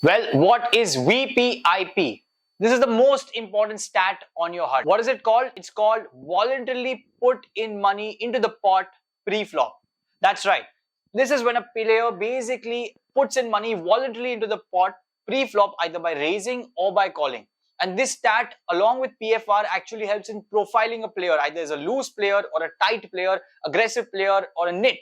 Well, what is VPIP? This is the most important stat on your HUD. What is it called? It's called voluntarily put in money into the pot pre-flop. That's right. This is when a player basically puts in money voluntarily into the pot pre-flop, either by raising or by calling. And this stat, along with PFR, actually helps in profiling a player, either as a loose player or a tight player, aggressive player or a nit.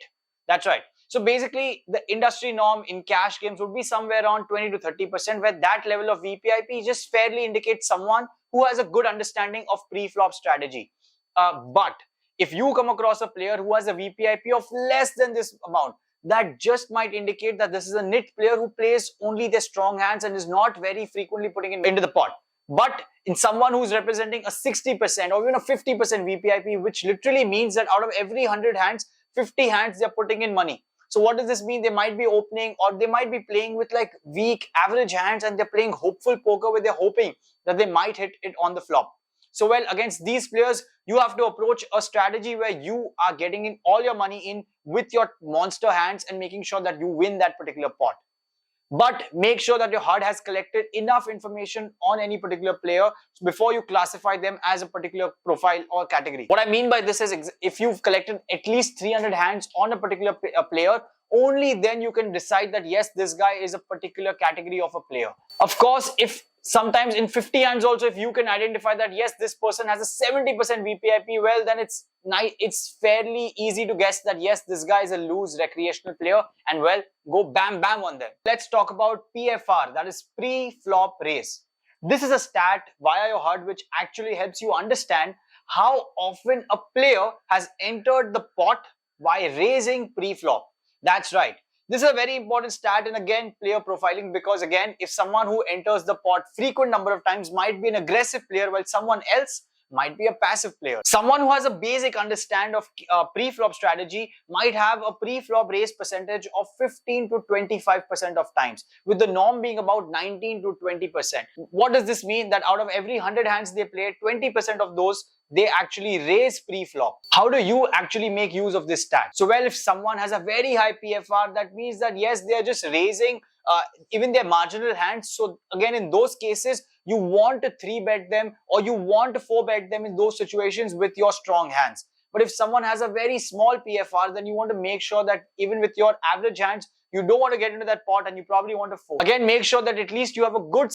That's right. So basically, the industry norm in cash games would be somewhere around 20 to 30%, where that level of VPIP just fairly indicates someone who has a good understanding of pre-flop strategy. But if you come across a player who has a VPIP of less than this amount, that just might indicate that this is a nit player who plays only their strong hands and is not very frequently putting it into the pot. But in someone who's representing a 60% or even a 50% VPIP, which literally means that out of every 100 hands, 50 hands they're putting in money. So what does this mean? They might be opening, or they might be playing with like weak average hands, and they're playing hopeful poker where they're hoping that they might hit it on the flop. So well, against these players, you have to approach a strategy where you are getting in all your money in with your monster hands and making sure that you win that particular pot. But make sure that your HUD has collected enough information on any particular player before you classify them as a particular profile or category. What I mean by this is, if you've collected at least 300 hands on a particular player, only then you can decide that yes, this guy is a particular category of a player. Of course, if sometimes in 50 hands also, if you can identify that yes, this person has a 70% VPIP, well, then it's fairly easy to guess that yes, this guy is a loose recreational player, and well, go bam bam on them. Let's talk about PFR, that is pre-flop raise. This is a stat via your HUD which actually helps you understand how often a player has entered the pot by raising pre-flop. That's right. This is a very important stat, and again, player profiling, because again, if someone who enters the pot frequent number of times might be an aggressive player, while someone else might be a passive player. Someone who has a basic understand of pre-flop strategy might have a pre-flop raise percentage of 15 to 25% of times, with the norm being about 19 to 20%. What does this mean? That out of every 100 hands they play, 20% of those they actually raise pre-flop. How do you actually make use of this stat? So well, if someone has a very high PFR, that means that yes, they are just raising even their marginal hands. So again, in those cases, you want to 3-bet them or you want to 4-bet them in those situations with your strong hands. But if someone has a very small PFR, then you want to make sure that even with your average hands, you don't want to get into that pot and you probably want to fold. Again, make sure that at least you have a good